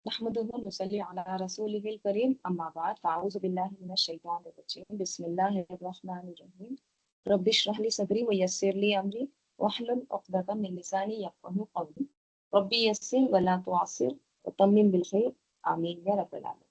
نحمده ونصلي على رسوله الكريم أما بعد فأعوذ بالله من الشيطان الرجيم بسم الله الرحمن الرحيم رب اشرح لي صدري ويسر لي أمري واحلل عقدة من لساني يفقهوا قولي ربي يسر ولا تعسر وتمم بالخير آمين يا رب العالمين.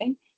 right?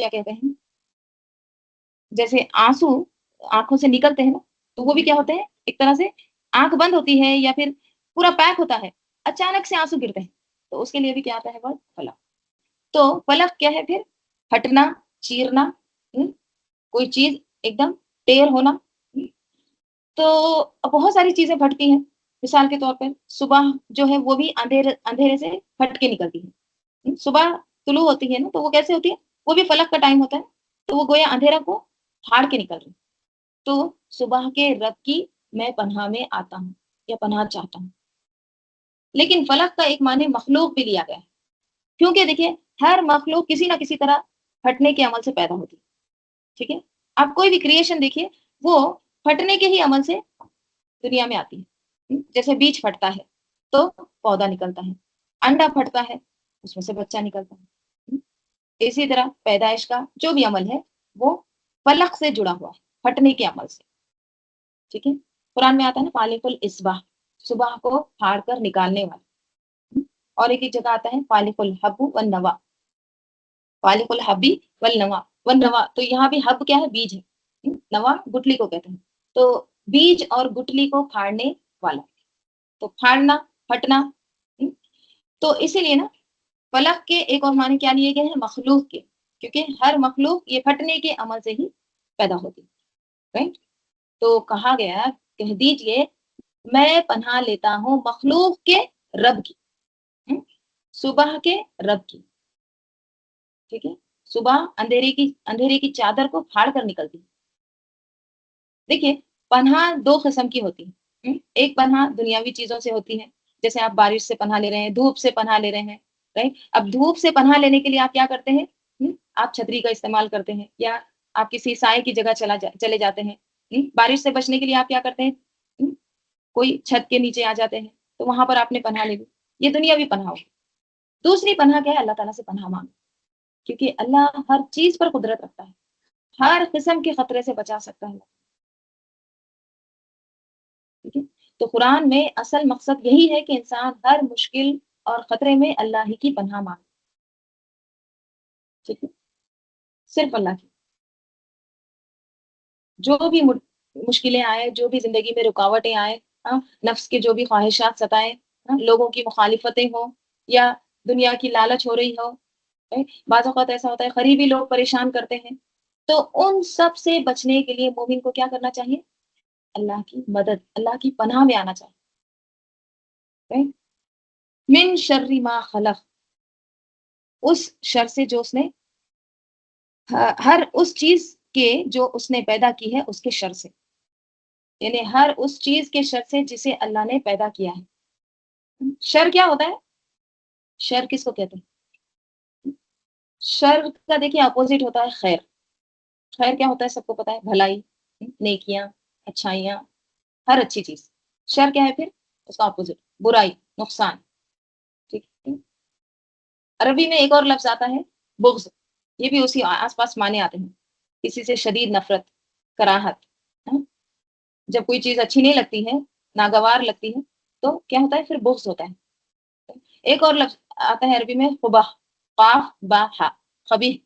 کیا کہتے ہیں، جیسے آنسو آنکھوں سے نکلتے ہیں نا، تو وہ بھی کیا ہوتے ہیں، ایک طرح سے آنکھ بند ہوتی ہے یا پھر پورا پیک ہوتا ہے، اچانک سے آنسو گرتے ہیں، تو اس کے لیے بھی کیا آتا ہے ورڈ فلق۔ تو فلق کیا ہے پھر، پھٹنا، چیرنا، کوئی چیز ایک دم ٹیر ہونا۔ تو بہت ساری چیزیں پھٹتی ہیں، مثال کے طور پر صبح جو ہے وہ بھی اندھیرے سے پھٹ کے نکلتی ہے۔ صبح طلوع ہوتی ہے نا، تو وہ کیسے ہوتی ہے، وہ بھی فلق کا ٹائم ہوتا ہے، تو وہ گویا اندھیرا کو پھاڑ کے نکل رہی ہے۔ تو صبح کے رب کی میں پناہ میں آتا ہوں یا پناہ چاہتا ہوں۔ لیکن فلق کا ایک معنی مخلوق بھی لیا گیا ہے، کیونکہ دیکھیے ہر مخلوق کسی نہ کسی طرح پھٹنے کے عمل سے پیدا ہوتی ہے، ٹھیک ہے؟ آپ کوئی بھی کریشن دیکھیے، وہ پھٹنے کے ہی عمل سے دنیا میں آتی ہے۔ جیسے بیج پھٹتا ہے تو پودا نکلتا ہے، انڈا پھٹتا ہے اس میں سے بچہ نکلتا ہے۔ اسی طرح پیدائش کا جو بھی عمل ہے وہ فلق سے جڑا ہوا ہے، پھٹنے کے عمل سے، ٹھیک ہے؟ قرآن میں آتا ہے نا فالق الاسباح، صبح کو پھاڑ کر نکالنے والا۔ اور ایک جگہ آتا ہے فالق الحب والنوا، فالق الحبی والنوا، والنوا تو یہاں بھی حب کیا ہے، بیج ہے، نوا گٹلی کو کہتے ہیں، تو بیج اور گٹلی کو پھاڑنے والا، تو پھاڑنا، پھٹنا۔ تو اسی لیے نا فلق کے ایک اور معنی کیا لیے گئے ہیں، مخلوق کے، کیونکہ ہر مخلوق یہ پھٹنے کے عمل سے ہی پیدا ہوتی ہے، رائٹ؟ تو کہا گیا، کہہ دیجئے میں پناہ لیتا ہوں مخلوق کے رب کی، صبح کے رب کی، ٹھیک ہے؟ صبح اندھیرے کی چادر کو پھاڑ کر نکلتی ہے۔ دیکھیے پناہ دو قسم کی ہوتی ہے، ایک پناہ دنیاوی چیزوں سے ہوتی ہے، جیسے آپ بارش سے پناہ لے رہے ہیں، دھوپ سے پناہ لے رہے ہیں، رائٹ؟ اب دھوپ سے پناہ لینے کے لیے آپ کیا کرتے ہیں، آپ چھتری کا استعمال کرتے ہیں، یا آپ کسی سائے کی جگہ چلے جاتے ہیں۔ بارش سے بچنے کے لیے آپ کیا کرتے ہیں، کوئی چھت کے نیچے آ جاتے ہیں، تو وہاں پر آپ نے پناہ لے لی، یہ دنیاوی پناہ ہوگی۔ دوسری پناہ کیا ہے، اللہ تعالیٰ سے پناہ مانگ، کیونکہ اللہ ہر چیز پر قدرت رکھتا ہے، ہر قسم کے خطرے سے بچا سکتا ہے، ٹھیک ہے؟ تو قرآن میں اصل مقصد یہی ہے کہ انسان ہر مشکل اور خطرے میں اللہ ہی کی پناہ مانگے، ٹھیک ہے؟ صرف اللہ کی، جو بھی مشکلیں آئے، جو بھی زندگی میں رکاوٹیں آئے، نفس کے جو بھی خواہشات ستائیں، لوگوں کی مخالفتیں ہوں، یا دنیا کی لالچ ہو رہی ہو، بعض اوقات ایسا ہوتا ہے قریبی لوگ پریشان کرتے ہیں، تو ان سب سے بچنے کے لیے مومن کو کیا کرنا چاہیے، اللہ کی مدد، اللہ کی پناہ میں آنا چاہیے۔ من شر ما خلق، اس شر سے جو اس نے، ہر اس چیز کے جو اس نے پیدا کی ہے اس کے شر سے، یعنی ہر اس چیز کے شر سے جسے اللہ نے پیدا کیا ہے۔ شر کیا ہوتا ہے، شر کس کو کہتے ہیں، شر کا دیکھیے اپوزٹ ہوتا ہے خیر۔ خیر کیا ہوتا ہے سب کو پتا ہے، بھلائی، نیکیاں، اچھائیاں، ہر اچھی چیز۔ شر کیا ہے پھر، اس کا اپوزٹ برائی، نقصان، ٹھیک ہے؟ عربی میں ایک اور لفظ آتا ہے بغض، یہ بھی اسی آس پاس معنی آتے ہیں، کسی سے شدید نفرت، کراہت۔ جب کوئی چیز اچھی نہیں لگتی ہے، ناگوار لگتی ہے، تو کیا ہوتا ہے پھر، بغض ہوتا ہے۔ ایک اور لفظ آتا ہے عربی میں قبح، قاف با ہا، قبیح،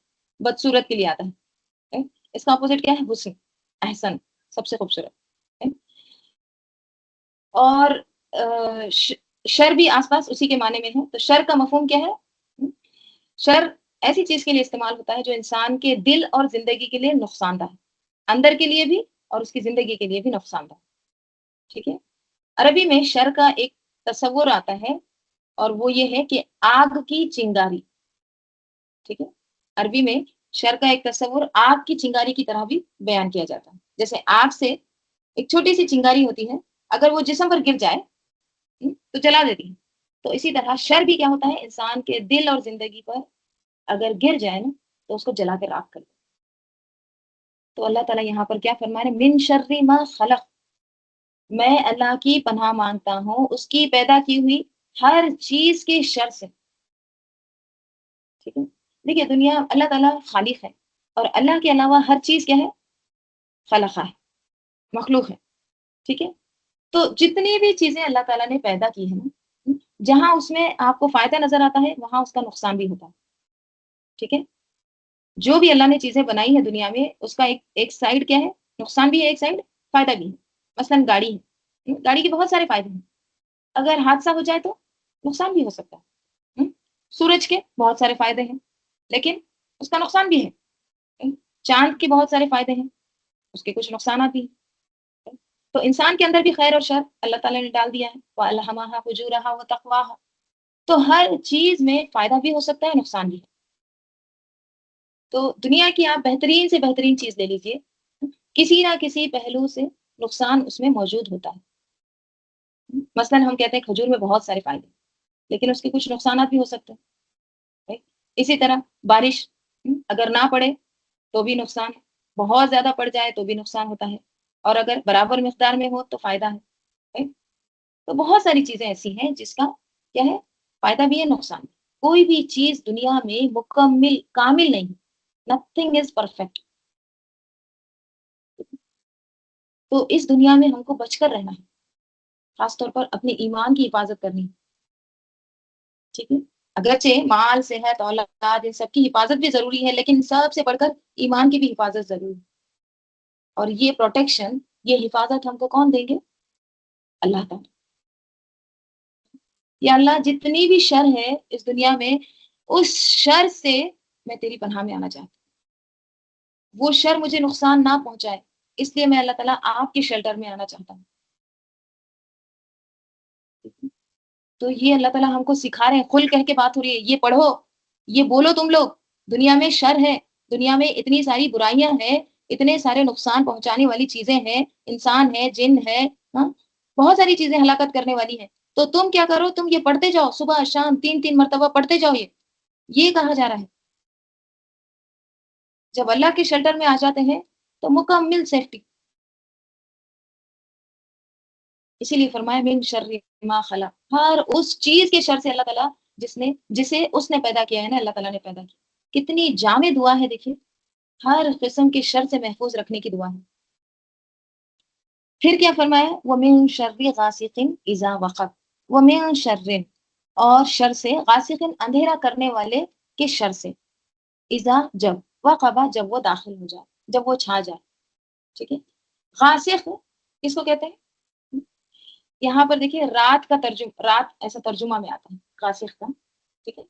بدصورت کے لیے آتا ہے۔ اس کا اپوزٹ کیا ہے، حسن، احسن، سب سے خوبصورت۔ اور شر بھی آس پاس اسی کے معنی میں ہے۔ تو شر کا مفہوم کیا ہے، شر ایسی چیز کے لیے استعمال ہوتا ہے جو انسان کے دل اور زندگی کے لیے نقصان دہ ہے، اندر کے لیے بھی اور اس کی زندگی کے لیے بھی نقصان دہ، ٹھیک ہے؟ عربی میں شر کا ایک تصور آتا ہے، اور وہ یہ ہے کہ آگ کی چنگاری، ٹھیک ہے؟ عربی میں شر کا ایک تصور آگ کی چنگاری کی طرح بھی بیان کیا جاتا ہے۔ جیسے آگ سے ایک چھوٹی سی چنگاری ہوتی ہے، اگر وہ جسم پر گر جائے تو جلا دیتی ہے، تو اسی طرح شر بھی کیا ہوتا ہے، انسان کے دل اور زندگی پر اگر گر جائے نا تو اس کو جلا کے راکھ کر دے۔ تو اللہ تعالیٰ یہاں پر کیا فرما رہے ہیں، من شر ما خلق، میں اللہ کی پناہ مانگتا ہوں اس کی پیدا کی ہوئی ہر چیز کے شر سے، ٹھیک ہے؟ دیکھیے دنیا، اللہ تعالیٰ خالق ہے، اور اللہ کے علاوہ ہر چیز کیا ہے، خلقہ ہے، مخلوق ہے، ٹھیک ہے؟ تو جتنی بھی چیزیں اللہ تعالیٰ نے پیدا کی ہیں نا، جہاں اس میں آپ کو فائدہ نظر آتا ہے وہاں اس کا نقصان بھی ہوتا ہے، ٹھیک ہے؟ جو بھی اللہ نے چیزیں بنائی ہیں دنیا میں اس کا ایک سائڈ کیا ہے، نقصان بھی ہے، ایک سائڈ فائدہ بھی ہے۔ مثلاً گاڑی ہے، گاڑی کے بہت سارے فائدے ہیں، اگر حادثہ ہو جائے تو نقصان بھی ہو سکتا ہے۔ سورج کے بہت سارے فائدے ہیں لیکن اس کا نقصان بھی ہے۔ چاند کے بہت سارے فائدے ہیں، اس کے کچھ نقصانات بھی ہیں۔ تو انسان کے اندر بھی خیر اور شر اللہ تعالیٰ نے ڈال دیا ہے، وَأَلْهَمَهَا فُجُورَهَا وَتَقْوَاهَا۔ تو ہر چیز میں فائدہ بھی ہو سکتا ہے، نقصان بھی ہے۔ تو دنیا کی آپ بہترین سے بہترین چیز لے لیجئے، کسی نہ کسی پہلو سے نقصان اس میں موجود ہوتا ہے۔ مثلاً ہم کہتے ہیں کھجور میں بہت سارے فائدے، لیکن اس کے کچھ نقصانات بھی ہو سکتے ہیں۔ اسی طرح بارش اگر نہ پڑے تو بھی نقصان ہے، بہت زیادہ پڑ جائے تو بھی نقصان ہوتا ہے، اور اگر برابر مقدار میں ہو تو فائدہ ہے۔ تو بہت ساری چیزیں ایسی ہیں جس کا کیا ہے، فائدہ بھی ہے، نقصان بھی۔ کوئی بھی چیز دنیا میں مکمل کامل نہیں، نتھنگ از پرفیکٹ۔ تو اس دنیا میں ہم کو بچ کر رہنا ہے، خاص طور پر اپنے ایمان کی حفاظت کرنی ہے، ٹھیک ہے؟ اگرچہ مال، صحت، اولاد، ان سب کی حفاظت بھی ضروری ہے، لیکن سب سے بڑھ کر ایمان کی بھی حفاظت ضروری ہے۔ اور یہ پروٹیکشن، یہ حفاظت ہم کو کون دیں گے؟ اللہ تعالیٰ۔ یا اللہ جتنی بھی شر ہے اس دنیا میں، اس شر سے میں تیری پناہ میں آنا چاہتا ہوں، وہ شر مجھے نقصان نہ پہنچائے، اس لیے میں اللہ تعالیٰ آپ کے شیلٹر میں آنا چاہتا ہوں۔ تو یہ اللہ تعالیٰ ہم کو سکھا رہے ہیں، کھل کہہ کے بات ہو رہی ہے، یہ پڑھو، یہ بولو تم لوگ، دنیا میں شر ہے، دنیا میں اتنی ساری برائیاں ہیں، اتنے سارے نقصان پہنچانے والی چیزیں ہیں، انسان ہے، جن ہے، ہاں، بہت ساری چیزیں ہلاکت کرنے والی ہیں۔ تو تم کیا کرو، تم یہ پڑھتے جاؤ، صبح شام 3 3 مرتبہ پڑھتے جاؤ، یہ کہا جا رہا ہے۔ جب اللہ کے شیلٹر میں آ جاتے ہیں تو مکمل سیفٹی۔ اسی لیے فرمایا من شر ما خلق، ہر اس چیز کے شر سے اللہ تعالیٰ جسے اس نے پیدا کیا ہے نا، اللہ تعالیٰ نے پیدا کیا۔ کتنی جامع دعا ہے، دیکھیے، ہر قسم کے شر سے محفوظ رکھنے کی دعا ہے۔ پھر کیا فرمایا، وَمِن شَرِّ غَاسِقٍ إِذَا وَقَبَ، وَمِن شَرٍ، اور شر سے، غاسق اندھیرا کرنے والے کے شر سے، اذا جب، وقبا جب وہ داخل ہو جائے، جب وہ چھا جائے، ٹھیک ہے۔ غاسق کس کو کہتے ہیں؟ یہاں پر دیکھیے رات کا رات ایسا ترجمہ میں آتا ہے غاسق کا، ٹھیک ہے۔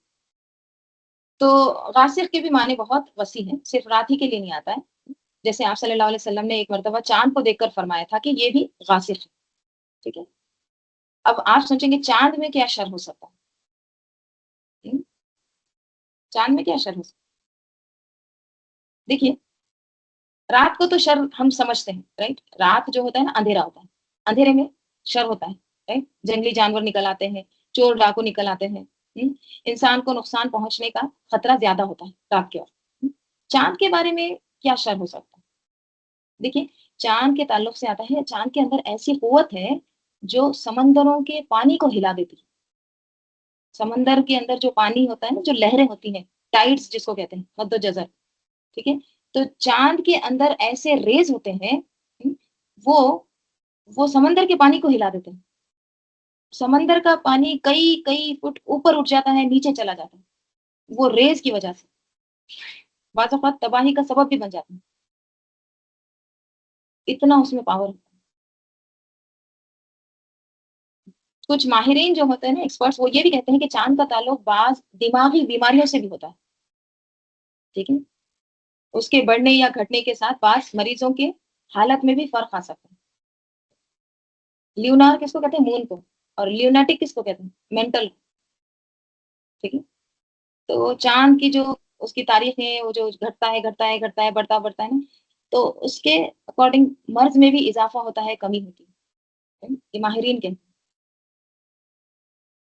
تو غاسق کے بھی معنی بہت وسیع ہیں، صرف رات ہی کے لیے نہیں آتا ہے۔ جیسے آپ صلی اللہ علیہ وسلم نے ایک مرتبہ چاند کو دیکھ کر فرمایا تھا کہ یہ بھی غاسق ہے، ٹھیک ہے۔ اب آپ سوچیں گے چاند میں کیا شر ہو سکتا ہے؟ چاند میں کیا شر ہو سکتا ہے؟ دیکھیے، رات کو تو شر ہم سمجھتے ہیں، رائٹ؟ رات جو ہوتا ہے نا، اندھیرا ہوتا ہے، اندھیرے میں شر ہوتا ہے، رائٹ؟ جنگلی جانور نکل آتے ہیں، چور ڈاکو نکل آتے ہیں، انسان کو نقصان پہنچنے کا خطرہ زیادہ ہوتا ہے رات کے وقت۔ چاند کے بارے میں کیا شر ہو سکتا ہے؟ دیکھیے، چاند کے تعلق سے آتا ہے، چاند کے اندر ایسی قوت ہے جو سمندروں کے پانی کو ہلا دیتی ہے۔ سمندر کے اندر جو پانی ہوتا ہے نا، جو لہریں ہوتی ہیں، ٹائڈز جس کو کہتے ہیں، مد و جزر، ٹھیک ہے۔ تو چاند کے اندر ایسے ریز ہوتے ہیں، وہ وہ سمندر کے پانی کو ہلا دیتے ہیں۔ سمندر کا پانی کئی کئی فٹ اوپر اٹھ جاتا ہے، نیچے چلا جاتا ہے، وہ ریز کی وجہ سے بعض اوقات تباہی کا سبب بھی بن جاتا ہے، اتنا اس میں پاور ہوتا ہے۔ کچھ ماہرین جو ہوتے ہیں نا، ایکسپرٹس، وہ یہ بھی کہتے ہیں کہ چاند کا تعلق بعض دماغی بیماریوں سے بھی ہوتا ہے، ٹھیک ہے۔ اس کے بڑھنے یا گھٹنے کے ساتھ بعض مریضوں کے حالت میں بھی فرق آ سکتا ہے۔ لیونار کس کو کہتے ہیں؟ مون کو، اور لیونیٹک کس کو کہتے ہیں؟ مینٹل، ٹھیک ہے۔ تو چاند کی جو اس کی تاریخ ہے، وہ جو گھٹتا ہے گھٹتا ہے گھٹتا ہے، بڑھتا بڑھتا ہے نا، تو اس کے اکارڈنگ مرض میں بھی اضافہ ہوتا ہے، کمی ہوتی ہے، یہ ماہرین کے۔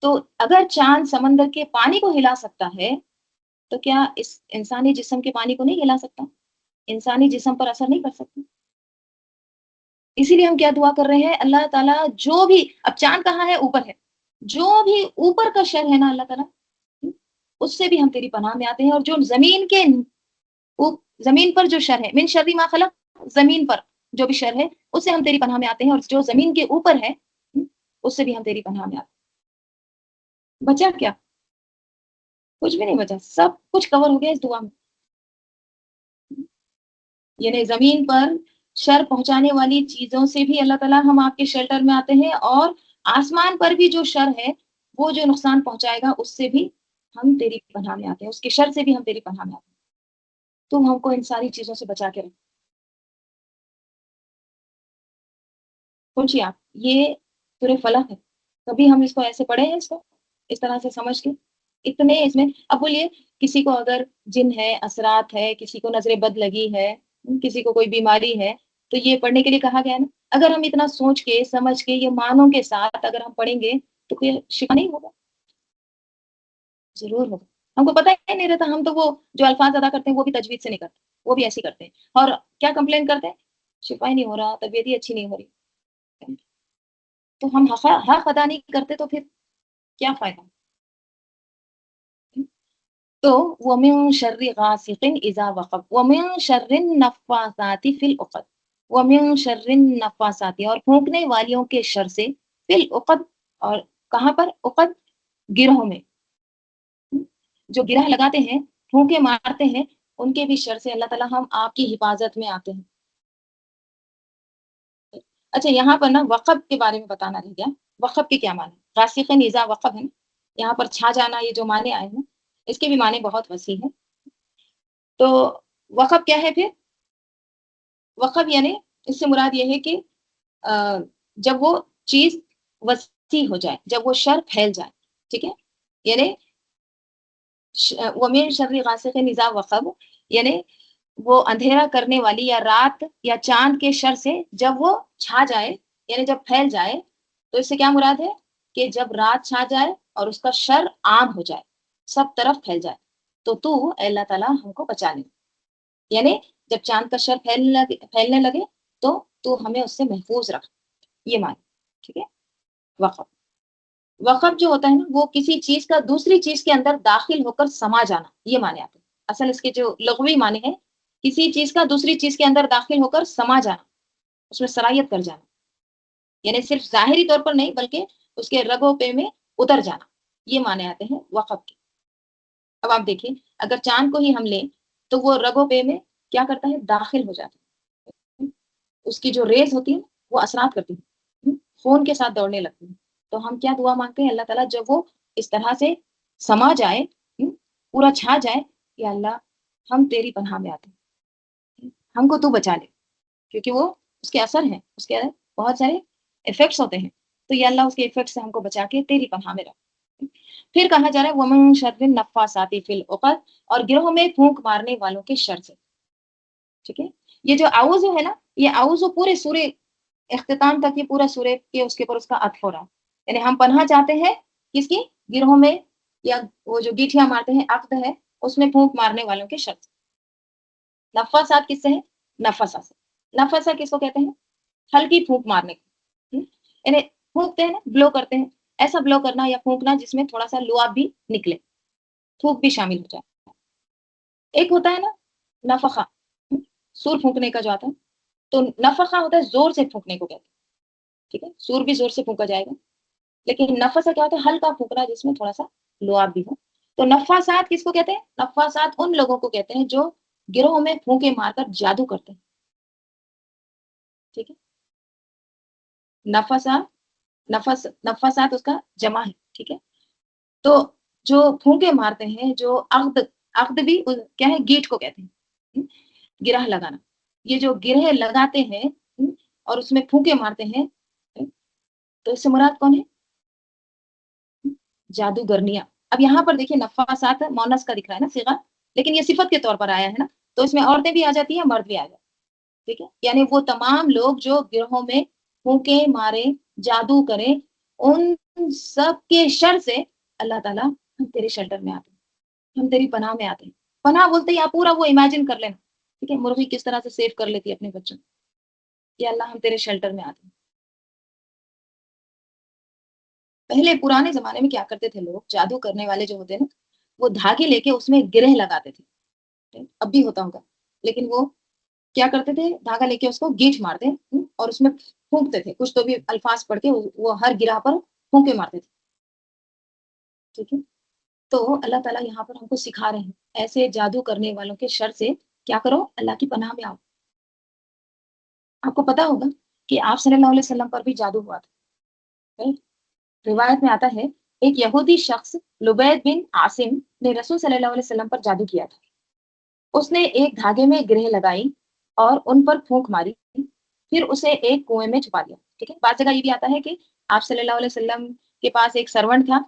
تو اگر چاند سمندر کے پانی کو ہلا سکتا ہے تو کیا اس انسانی جسم کے پانی کو نہیں ہلا سکتا؟ انسانی جسم پر اثر نہیں کر سکتا؟ اسی لیے ہم کیا دعا کر رہے ہیں، اللہ تعالیٰ جو بھی، اب چاند کہاں ہے؟ اوپر ہے، جو بھی اوپر کا شر ہے نا اللہ تعالیٰ، اس سے بھی ہم تیری پناہ میں آتے ہیں، اور جو زمین پر جو شر ہے، من شر ما خلق، زمین پر جو بھی شر ہے اس سے ہم تیری پناہ میں آتے ہیں، اور جو زمین کے اوپر ہے اس سے بھی ہم تیری پناہ میں آتے ہیں۔ بچا کیا؟ کچھ بھی نہیں بچا، سب کچھ کور ہو گیا اس دعا میں۔ یعنی زمین پر شر پہنچانے والی چیزوں سے بھی اللہ تعالیٰ ہم آپ کے شیلٹر میں آتے ہیں، اور آسمان پر بھی جو شر ہے، وہ جو نقصان پہنچائے گا اس سے بھی ہم تیری پناہ میں آتے ہیں، اس کے شر سے بھی ہم تیری پناہ میں آتے ہیں۔ تم ہم کو ان ساری چیزوں سے بچا کے رکھ۔ سوچیے آپ، یہ سورہ فلق ہے، کبھی ہم اس کو ایسے پڑھے ہیں، اس کو اس طرح سے سمجھ کے اتنے اس میں۔ اب بولیے، کسی کو اگر جن ہے، اثرات ہے، کسی کو نظر بد لگی ہے، کسی کو کوئی بیماری ہے، تو یہ پڑھنے کے لیے کہا گیا ہے نا۔ اگر ہم اتنا سوچ کے سمجھ کے یہ معنوں کے ساتھ اگر ہم پڑھیں گے تو کوئی شفا نہیں ہوگا؟ ضرور ہوگا۔ ہم کو پتہ ہی نہیں رہتا، ہم تو وہ جو الفاظ ادا کرتے ہیں وہ بھی تجوید سے نہیں کرتے، وہ بھی ایسے ہی کرتے ہیں، اور کیا کمپلین کرتے ہیں؟ شفا ہی نہیں ہو رہا، طبیعت ہی اچھی نہیں ہو رہی۔ تو ہم حق ادا نہیں کرتے تو پھر کیا فائدہ؟ تو وَمِن شَرِّ غَاسِقٍ إِذَا وَقَبَ وَمِن شَرِّ النَّفَّاثَاتِ فِي الْعُقَدِ وَمِن شَرِّ النَّفَّاثَاتِ، اور پھونکنے والیوں کے شر سے، فی العقد، اور کہاں پر؟ عقد، گرہوں میں، جو گرہ لگاتے ہیں، پھونکے مارتے ہیں، ان کے بھی شر سے اللہ تعالیٰ ہم آپ کی حفاظت میں آتے ہیں۔ اچھا، یہاں پر نا وقب کے بارے میں بتانا رہ گیا۔ وقب کے کیا معنی؟ غاسقٍ اذا وقب ہے نا، یہاں پر چھا جانا، یہ جو معنی آئے ہیں اس کے بھی معنی بہت وسیع ہیں۔ تو وقب کیا ہے پھر؟ وقب یعنی اس سے مراد یہ ہے کہ جب وہ چیز وسیع ہو جائے، جب وہ شر پھیل جائے، ٹھیک ہے؟ یعنی وَمِن شَرِّ غَاسِقٍ إِذَا وَقَبَ، یعنی وہ اندھیرا کرنے والی یا رات یا چاند کے شر سے جب وہ چھا جائے، یعنی جب پھیل جائے، تو اس سے کیا مراد ہے؟ کہ جب رات چھا جائے اور اس کا شر عام ہو جائے، سب طرف پھیل جائے، تو اے اللہ تعالیٰ ہم کو بچا لے۔ یعنی جب چاند کا شر پھیلنے لگے تو ہمیں اس سے محفوظ رکھ، یہ معنی، ٹھیک ہے؟ وقف، وقف جو ہوتا ہے نا، وہ کسی چیز کا دوسری چیز کے اندر داخل ہو کر سما جانا، یہ معنی آتے ہیں۔ اصل اس کے جو لغوی معنی ہے، کسی چیز کا دوسری چیز کے اندر داخل ہو کر سما جانا، اس میں سرایت کر جانا، یعنی صرف ظاہری طور پر نہیں بلکہ اس کے رگوں پے میں اتر جانا، یہ معنی آتے ہیں وقف کے۔ اب آپ دیکھیں، اگر چاند کو ہی ہم لیں تو وہ رگوں پے میں کیا کرتا ہے؟ داخل ہو جاتا ہے، اس کی جو ریز ہوتی ہے وہ اثرات کرتی ہیں، خون کے ساتھ دوڑنے لگتی ہیں۔ تو ہم کیا دعا مانگتے ہیں؟ اللہ تعالیٰ جب وہ اس طرح سے سما جائے، پورا چھا جائے، یا اللہ ہم تیری پناہ میں آتے ہیں، ہم کو تو بچا لے، کیونکہ وہ اس کے اثر ہیں، اس کے بہت سارے ایفیکٹس ہوتے ہیں، تو یا اللہ اس کے ایفیکٹ سے ہم کو بچا کے تیری پناہ میں رکھ۔ پھر کہا جا رہا ہے وَمِن شَرِّ النَّفَّاثَاتِ فِي الْعُقَدِ، اور گروہوں میں پھونک مارنے والوں کے شر سے، ٹھیک ہے؟ یہ جو اعوذ ہے نا، یہ اعوذ پورے سورے اختتام تک، یہ پورا سورے کے اس کے اوپر اس کا عطف ہو رہا ہے، یعنی ہم پناہ چاہتے ہیں کس کی؟ گروہوں میں، یا وہ جو گیٹھیاں مارتے ہیں، عقد ہے، اس میں پھونک مارنے والوں کے شر سے۔ نفاسات کس سے ہے؟ نفسا سے۔ نفسا کس کو کہتے ہیں؟ ہلکی پھونک مارنے کو، یعنی پھونکتے ہیں نا، بلو کرتے ہیں، ایسا بلو کرنا یا پھونکنا جس میں تھوڑا سا لعاب بھی نکلے، تھوک بھی شامل ہو جائے۔ ایک ہوتا ہے نا نفخہ، سور پھونکنے کا جو آتا ہے، تو نفخہ ہوتا ہے زور سے پھونکنے کو کہتے ہیں، ٹھیک ہے؟ سور بھی زور سے پھونکا جائے گا، لیکن نفسہ کیا ہوتا ہے؟ ہلکا پھونکنا جس میں تھوڑا سا لعاب بھی ہو۔ تو نفاسات کس کو کہتے ہیں؟ نفاسات ان لوگوں کو کہتے ہیں جو گروہ میں پھونکے مار کر جادو کرتے ہیں، ٹھیک ہے؟ نفسا، نفسات اس کا جمع ہے، ٹھیک ہے؟ تو جو پھونکے مارتے ہیں، جو عقد بھی کیا ہے؟ گیٹ کو کہتے ہیں، گرہ لگانا۔ یہ جو گرہ لگاتے ہیں اور اس میں پھونکے مارتے ہیں، تو اس سے مراد کون ہے؟ جادوگرنیاں۔ اب یہاں پر دیکھیے نفاسات مونس کا دکھ رہا ہے نا صیغہ، لیکن یہ صفت کے طور پر آیا ہے نا، تو اس میں عورتیں بھی آ جاتی ہیں، مرد بھی آ جاتے ہیں، ٹھیک ہے؟ یعنی وہ تمام لوگ جو گروہوں میں پھونکے مارے، جادو کریں، ان سب کے شر سے اللہ تعالیٰ ہم تیرے شیلٹر میں آتے ہیں، ہم تیری پناہ میں آتے ہیں۔ پناہ بولتے ہی آپ پورا وہ امیجن کر لینا، ٹھیک ہے؟ مرغی کس طرح سے سیو کر لیتی ہے اپنے بچوں، کہ اللہ ہم تیرے شیلٹر میں آتے ہیں۔ پہلے پرانے زمانے میں کیا کرتے تھے لوگ، جادو کرنے والے جو ہوتے ہیں نا، وہ دھاگے لے کے اس میں گرہ لگاتے تھے، اب بھی ہوتا ہوگا، لیکن وہ کیا کرتے تھے؟ دھاگا لے کے اس کو گیٹ مارتے اور اس میں پھونکتے تھے، کچھ تو بھی الفاظ پڑھ کے وہ ہر گرہ پر پھونکے مارتے تھے، ٹھیک ہے؟ تو اللہ تعالیٰ یہاں پر ہم کو سکھا رہے ہیں، ایسے جادو کرنے والوں کے شر سے کیا کرو؟ اللہ کی پناہ میں آؤ، آپ کو پتا ہوگا کہ آپ صلی اللہ علیہ وسلم پر بھی جادو ہوا تھا. روایت میں آتا ہے ایک یہودی شخص لبید بن عاصم نے رسول صلی اللہ علیہ وسلم پر جادو کیا تھا. اس نے ایک دھاگے میں گرہ لگائی اور ان پر پھونک ماری، پھر اسے ایک کنویں میں چھپا دیا. ٹھیک ہے، بعض جگہ یہ بھی آتا ہے کہ آپ صلی اللہ علیہ وسلم کے پاس ایک سرونٹ تھا.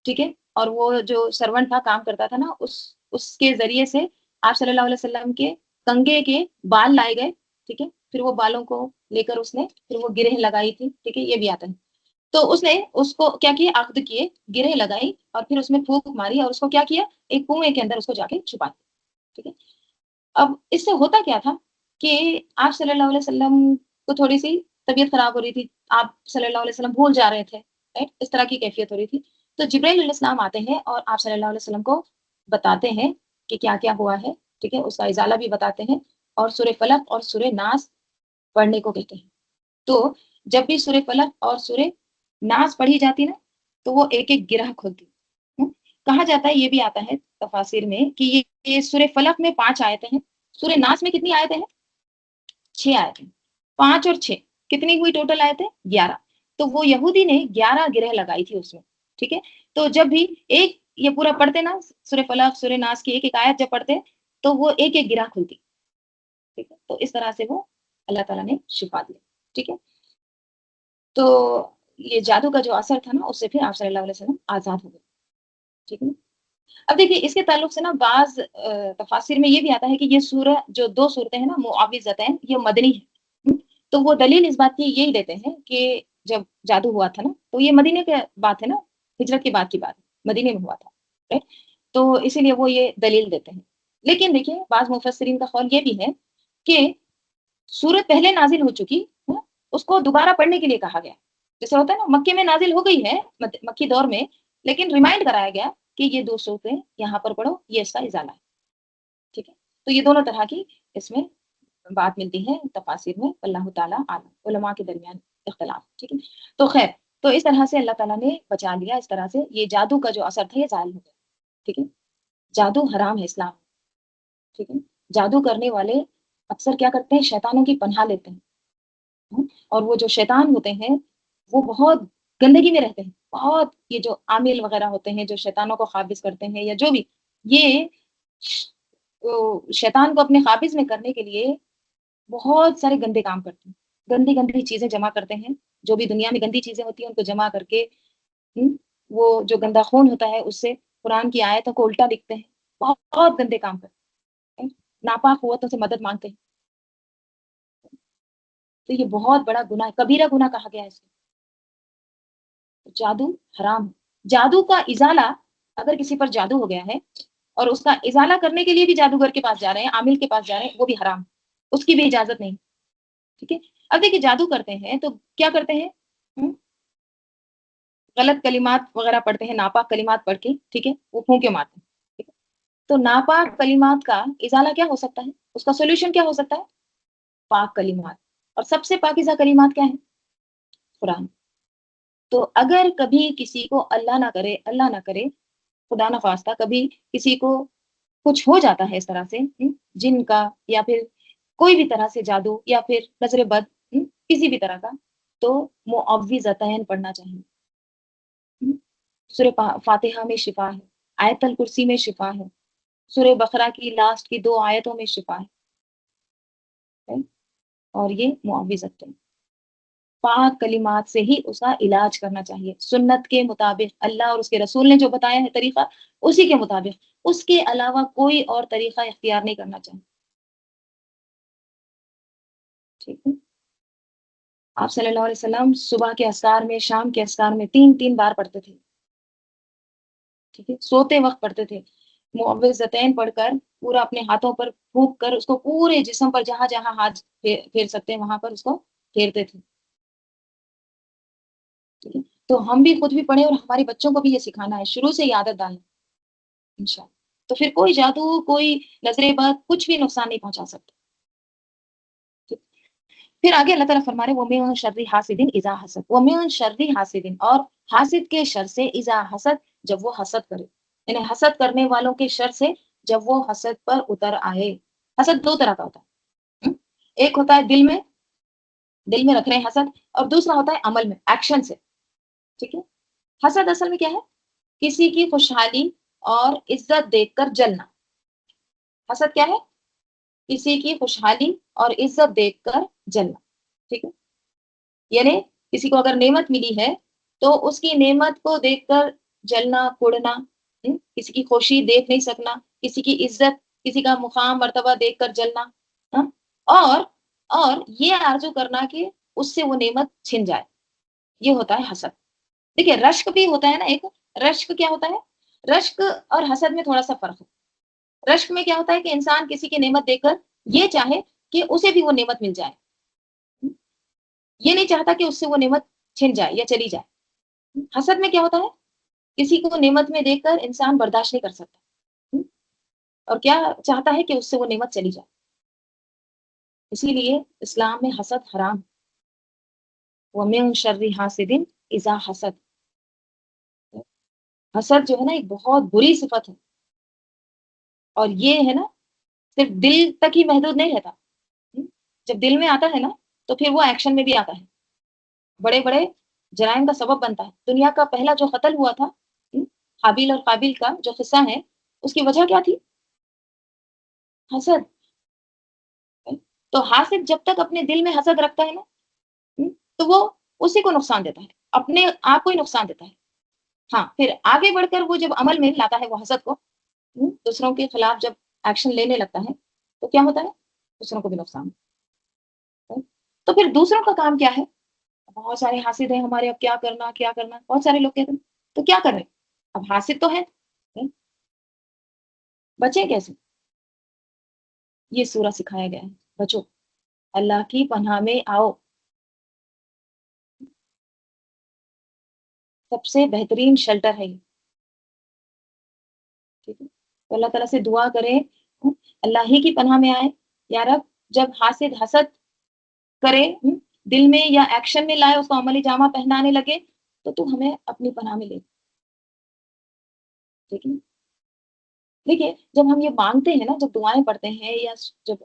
ٹھیک ہے، اور وہ جو سرونٹ تھا کام کرتا تھا نا، اس کے ذریعے سے آپ صلی اللہ علیہ وسلم کے کنگھے کے بال لائے گئے. ٹھیک ہے، پھر وہ بالوں کو لے کر اس نے پھر وہ گرہ لگائی تھی. ٹھیک ہے، یہ بھی آتا ہے. تو اس نے اس کو کیا کیا، عقد کیے، گرہ لگائی اور پھر اس میں پھونک ماری اور اس کو کیا کیا، ایک کنویں کے اندر اس کو جا کے چھپا دیا. ٹھیک ہے، اب اس سے ہوتا کیا تھا کہ آپ صلی اللہ علیہ وسلم کو تھوڑی سی طبیعت خراب ہو رہی تھی، آپ صلی اللہ علیہ وسلم بھول جا رہے تھے، رائٹ، اس طرح کی کیفیت ہو رہی تھی. تو جبرائیل علیہ السلام آتے ہیں اور آپ صلی اللہ علیہ وسلم کو بتاتے ہیں کہ کیا کیا ہوا ہے. ٹھیک ہے، اس کا ازالہ بھی بتاتے ہیں اور سورہ فلق اور سورہ ناس پڑھنے کو کہتے ہیں. تو جب بھی سورہ فلق اور سورہ ناس پڑھی جاتی نا تو وہ ایک ایک گرہ کھلتی. کہا جاتا ہے، یہ بھی آتا ہے تفاسیر میں کہ یہ سورہ فلق میں 5 آیتیں ہیں، سورہ ناس میں کتنی آیتیں ہیں؟ 6 آیتیں. 5 اور 6 کتنی ہوئی ٹوٹل آیتیں؟ 11. تو وہ یہودی نے 11 گرہ لگائی تھی اس میں. ٹھیک ہے، تو جب بھی ایک یہ پورا پڑھتے نا، سورہ فلق سورہ ناس کی ایک ایک آیت جب پڑھتے تو وہ ایک ایک گرہ کھلتی. ٹھیک ہے، تو اس طرح سے وہ اللہ تعالیٰ نے شفا دیا. ٹھیک ہے، تو یہ جادو کا جو اثر تھا نا، اس سے پھر آپ صلی اللہ علیہ وسلم آزاد ہو گئے. ٹھیک ہے، اب دیکھیے اس کے تعلق سے نا بعض تفاسیر میں یہ بھی آتا ہے کہ یہ سورہ جو 2 صورتیں ہیں نا، معوذتین، یہ مدنی ہے. تو وہ دلیل اس بات کی یہی دیتے ہیں کہ جب جادو ہوا تھا نا تو یہ مدینے کی بات ہے نا، ہجرت کے بعد کی بات ہے، مدینے میں ہوا تھا، رائٹ؟ تو اسی لیے وہ یہ دلیل دیتے ہیں. لیکن دیکھیے بعض مفسرین کا قول یہ بھی ہے کہ سورت پہلے نازل ہو چکی ہے، اس کو دوبارہ پڑھنے کے لیے کہا گیا. جیسے ہوتا ہے نا، مکے میں نازل ہو گئی ہے مکی دور میں، لیکن ریمائنڈ کرایا گیا کہ یہ 2 صورتیں یہاں پر پڑھو، یہ اس کا ازالہ ہے. ٹھیک ہے، تو یہ دونوں طرح کی اس میں بات ملتی ہے تفاسیر میں. اللہ تعالیٰ عالم، علماء کے درمیان اختلاف. ٹھیک ہے، تو خیر، تو اس طرح سے اللہ تعالیٰ نے بچا لیا. اس طرح سے یہ جادو کا جو اثر تھا یہ زائل ہو گیا. ٹھیک ہے، جادو حرام ہے اسلام. ٹھیک ہے، جادو کرنے والے اکثر کیا کرتے ہیں، شیطانوں کی پناہ لیتے ہیں. اور وہ جو شیطان ہوتے ہیں وہ بہت گندگی میں رہتے ہیں. بہت یہ جو عامل وغیرہ ہوتے ہیں جو شیطانوں کو قابض کرتے ہیں یا جو بھی، یہ شیطان کو اپنے قابض میں کرنے کے لیے بہت سارے گندے کام کرتے ہیں. گندی گندی چیزیں جمع کرتے ہیں، جو بھی دنیا میں گندی چیزیں ہوتی ہیں ان کو جمع کر کے وہ جو گندا خون ہوتا ہے اس سے قرآن کی آیتوں کو الٹا لکھتے ہیں. بہت گندے کام کرتے ہیں، ناپاک قوتوں سے مدد مانگتے ہیں. تو یہ بہت بڑا گناہ ہے، کبیرہ گناہ کہا گیا ہے اس کو. جادو حرام. جادو کا ازالہ، اگر کسی پر جادو ہو گیا ہے اور اس کا ازالہ کرنے کے لیے بھی جادوگر کے پاس جا رہے ہیں، عامل کے پاس جا رہے ہیں، وہ بھی حرام، اس کی بھی اجازت نہیں. ٹھیک ہے، اب دیکھیے جادو کرتے ہیں تو کیا کرتے ہیں، غلط کلمات وغیرہ پڑھتے ہیں، ناپاک کلمات پڑھ کے. ٹھیک ہے، وہ پھونکے مارتے ہیں. ٹھیک ہے، تو ناپاک کلمات کا ازالہ کیا ہو سکتا ہے، اس کا سولوشن کیا ہو سکتا ہے، پاک کلمات. اور سب سے پاکیزہ کلمات کیا ہیں، قرآن. تو اگر کبھی کسی کو اللہ نہ کرے، خدا نہ خواستہ کبھی کسی کو کچھ ہو جاتا ہے اس طرح سے، جن کا یا پھر کوئی بھی طرح سے جادو یا پھر نظر بد، کسی بھی طرح کا، تو معوذتین پڑھنا چاہیے. سورہ فاتحہ میں شفا ہے، آیت الکرسی میں شفا ہے، سورہ بقرہ کی لاسٹ کی 2 آیتوں میں شفا ہے. اور یہ معوذتین پاک کلمات سے ہی اس کا علاج کرنا چاہیے، سنت کے مطابق. اللہ اور اس کے رسول نے جو بتایا ہے طریقہ، اسی کے مطابق. اس کے علاوہ کوئی اور طریقہ اختیار نہیں کرنا چاہیے. ٹھیک ہے، آپ صلی اللہ علیہ وسلم صبح کے اذکار میں، شام کے اذکار میں 3 بار پڑھتے تھے. ٹھیک ہے، سوتے وقت پڑھتے تھے. معوذتین پڑھ کر پورا اپنے ہاتھوں پر پھونک کر اس کو پورے جسم پر جہاں جہاں ہاتھ پھیر سکتے ہیں وہاں پر اس کو پھیرتے تھے. ٹھیک ہے، تو ہم بھی خود بھی پڑھیں اور ہمارے بچوں کو بھی یہ سکھانا ہے، شروع سے ہی عادت ڈالیں انشاءاللہ. تو پھر کوئی جادو، کوئی نظر بد کچھ بھی نقصان نہیں پہنچا سکتا. ٹھیک؟ پھر آگے اللہ تعالیٰ فرما رہے وَمِن شَرِّ حَاسِدٍ إِذَا حَسَدَ، وَمِن شَرِّ حَاسِدٍ، اور حاسد کے شر سے، اذا حسد، جب وہ حسد کرے، یعنی حسد کرنے والوں کے شر سے جب وہ حسد پر اتر آئے. حسد 2 طرح کا ہوتا ہے. ایک ہوتا ہے دل میں، دل میں رکھ رہے ہیں حسد، اور دوسرا ہوتا ہے عمل میں، ایکشن سے، ٹھیک ہے؟ حسد اصل میں کیا ہے؟ کسی کی خوشحالی اور عزت دیکھ کر جلنا. حسد کیا ہے؟ کسی کی خوشحالی اور عزت دیکھ کر جلنا، ٹھیک ہے؟ یعنی کسی کو اگر نعمت ملی ہے تو اس کی نعمت کو دیکھ کر جلنا، کوڑنا، کسی کی خوشی دیکھ نہیں سکنا، کسی کی عزت، کسی کا مقام مرتبہ دیکھ کر جلنا، ہاں؟ اور اور یہ آرزو کرنا کہ اس سے وہ نعمت چھن جائے، یہ ہوتا ہے حسد. دیکھیے رشک بھی ہوتا ہے نا ایک. رشک کیا ہوتا ہے؟ رشک اور حسد میں تھوڑا سا فرق ہے. رشک میں کیا ہوتا ہے کہ انسان کسی کی نعمت دیکھ کر یہ چاہے کہ اسے بھی وہ نعمت مل جائے، یہ نہیں چاہتا کہ اس سے وہ نعمت چھن جائے یا چلی جائے. حسد میں کیا ہوتا ہے؟ کسی کو نعمت میں دیکھ کر انسان برداشت نہیں کر سکتا، اور کیا چاہتا ہے کہ اس سے وہ نعمت چلی جائے. اسی لیے اسلام میں حسد حرام. وَمِن شَرِّ حَاسِدٍ إِذَا حَسَد. حسد جو ہے نا ایک بہت بری صفت ہے، اور یہ ہے نا صرف دل تک ہی محدود نہیں رہتا. جب دل میں آتا ہے نا تو پھر وہ ایکشن میں بھی آتا ہے، بڑے بڑے جرائم کا سبب بنتا ہے. دنیا کا پہلا جو قتل ہوا تھا، حابیل اور قابیل کا جو قصہ ہے، اس کی وجہ کیا تھی؟ حسد. تو حاسد جب تک اپنے دل میں حسد رکھتا ہے نا، تو وہ اسی کو نقصان دیتا ہے، اپنے آپ کو ہی نقصان دیتا ہے. ہاں پھر آگے بڑھ کر وہ جب عمل میں لاتا ہے وہ حسد کو، دوسروں کے خلاف جب ایکشن لینے لگتا ہے تو کیا ہوتا ہے؟ دوسروں کو بھی نقصان. تو پھر دوسروں کا کام کیا ہے؟ بہت سارے حاسد ہیں ہمارے، اب کیا کرنا کیا کرنا، بہت سارے لوگ کہتے ہیں تو کیا کر رہے ہیں؟ اب حاسد تو ہے، بچیں کیسے؟ یہ سورہ سکھایا گیا ہے، بچو، اللہ کی پناہ میں آؤ. سب سے بہترین شیلٹر ہے یہ، ٹھیک ہے؟ تو اللہ تعالیٰ سے دعا کریں، اللہ ہی کی پناہ میں آئے. یا رب جب حاسد حسد کرے، دل میں یا ایکشن میں لائے، اس کو عملی جامہ پہنانے لگے، تو ہمیں اپنی پناہ میں لے. ٹھیک ہے؟ دیکھیے جب ہم یہ مانگتے ہیں نا، جب دعائیں پڑھتے ہیں یا جب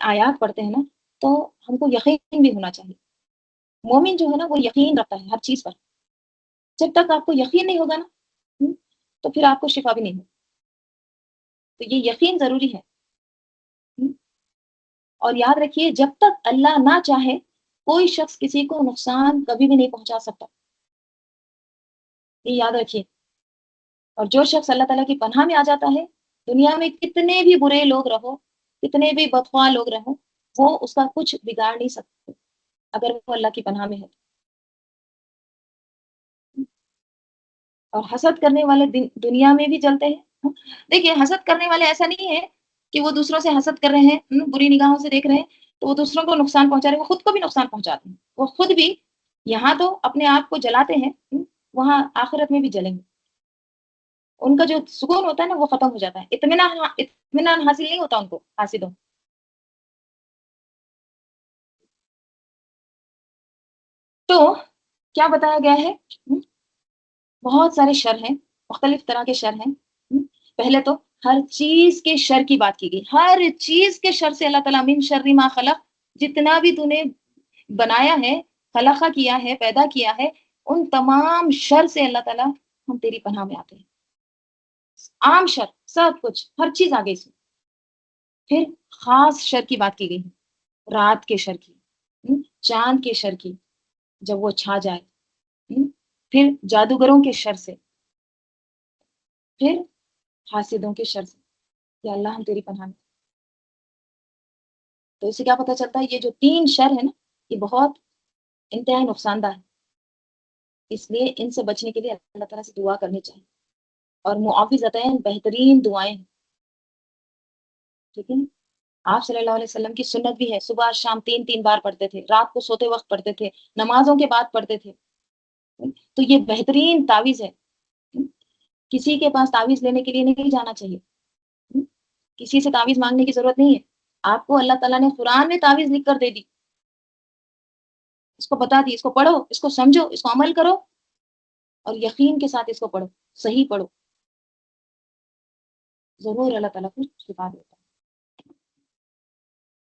آیات پڑھتے ہیں نا، تو ہم کو یقین بھی ہونا چاہیے. مومن جو ہے نا وہ یقین رکھتا ہے ہر چیز پر. جب تک آپ کو یقین نہیں ہوگا نا، تو پھر آپ کو شفا بھی نہیں ہوگا. تو یہ یقین ضروری ہے. اور یاد رکھیے جب تک اللہ نہ چاہے کوئی شخص کسی کو نقصان کبھی بھی نہیں پہنچا سکتا، یہ یاد رکھیے. اور جو شخص اللہ تعالیٰ کی پناہ میں آ جاتا ہے، دنیا میں کتنے بھی برے لوگ رہو، کتنے بھی بدخواہ لوگ رہو، وہ اس کا کچھ بگاڑ نہیں سکتے اگر وہ اللہ کی پناہ میں ہے. اور حسد کرنے والے دنیا میں بھی جلتے ہیں. دیکھیے حسد کرنے والے ایسا نہیں ہے کہ وہ دوسروں سے حسد کر رہے ہیں، بری نگاہوں سے دیکھ رہے ہیں تو وہ دوسروں کو نقصان پہنچا رہے ہیں، وہ خود کو بھی نقصان پہنچاتے ہیں. وہ خود بھی یہاں تو اپنے آپ کو جلاتے ہیں، وہاں آخرت میں بھی جلیں گے. ان کا جو سکون ہوتا ہے نا وہ ختم ہو جاتا ہے، اطمینان حاصل نہیں ہوتا ان کو حاسدوں. تو کیا بتایا گیا ہے؟ بہت سارے شر ہیں، مختلف طرح کے شر ہیں. پہلے تو ہر چیز کے شر کی بات کی گئی، ہر چیز کے شر سے اللہ تعالیٰ من شر ما خلق، جتنا بھی تو نے بنایا ہے، خلقہ کیا ہے، پیدا کیا ہے، ان تمام شر سے اللہ تعالیٰ ہم تیری پناہ میں آتے ہیں. عام شر سب کچھ، ہر چیز آ گئی اس میں. پھر خاص شر کی بات کی گئی، رات کے شر کی، چاند کے شر کی جب وہ چھا جائے، پھر جادوگروں کے شر سے، پھر حاسدوں کے شر سے. یا اللہ ہم تیری پناہ میں. تو اس سے کیا پتہ چلتا ہے یہ جو 3 شر ہے نا یہ بہت انتہائی نقصان دہ ہے. اس لیے ان سے بچنے کے لیے اللہ تعالیٰ سے دعا کرنی چاہیے. اور معاوضتین بہترین دعائیں ہیں، ٹھیک ہے نا؟ آپ صلی اللہ علیہ وسلم کی سنت بھی ہے، صبح اور شام 3 بار پڑھتے تھے، رات کو سوتے وقت پڑھتے تھے، نمازوں کے بعد پڑھتے تھے. تو یہ بہترین تعویذ ہے. کسی کے پاس تعویذ لینے کے لیے نہیں جانا چاہیے، کسی سے تعویذ مانگنے کی ضرورت نہیں ہے. آپ کو اللہ تعالیٰ نے قرآن میں تعویذ لکھ کر دے دی، اس کو بتا دی، اس کو پڑھو، اس کو سمجھو، اس کو عمل کرو، اور یقین کے ساتھ اس کو پڑھو، صحیح پڑھو، ضرور اللہ تعالیٰ کو شفا دیتا ہے.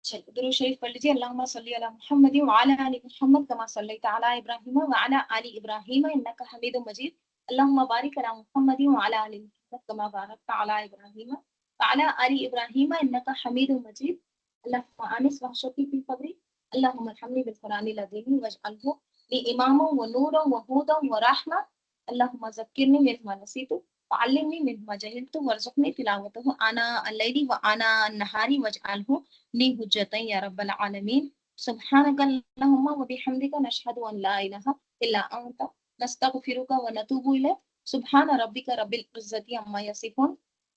چلو درود شریف پڑھ لیجیے. اللہم صلی علی محمد وعلی آل محمد کما صلیت علی ابراہیم وعلی آل ابراہیم انک حمید مجید. اللہم بارک علی محمد وعلی آل محمد کما بارکت علی ابراہیم وعلی آل ابراہیم انک حمید مجید. اللہم انس وحشتی فی قبری. اللہم ارحمنی بالقرآن العظیم واجعلہ لی اماما ونورا وہدا ورحمہ. اللہم ذکرنی مما نسیت وعلمنی مما جہلت وارزقنی تلاوتہ آناء اللیل وآناء النہار واجعلہ لی حجتیں یا رب العالمین. سبحانک اللہم و بحمدک نشہد ان لا الہ الا انت نستغفرک و نتوب الیک. سبحان ربک رب العزت عما یصفون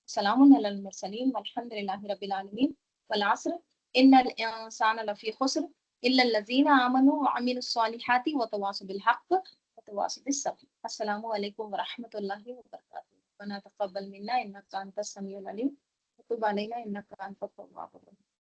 سلام علی المرسلین والحمد للہ رب العالمین. والعصر ان الانسان لفی خسر الا الذین آمنوا وعملوا الصالحات وتواصوا بالحق وتواصوا بالصبر. السلام علیکم ورحمۃ اللہ وبرکاتہ. ربنا تقبل منا انک انت السمیع العلیم وتب علینا انک انت التواب الرحیم.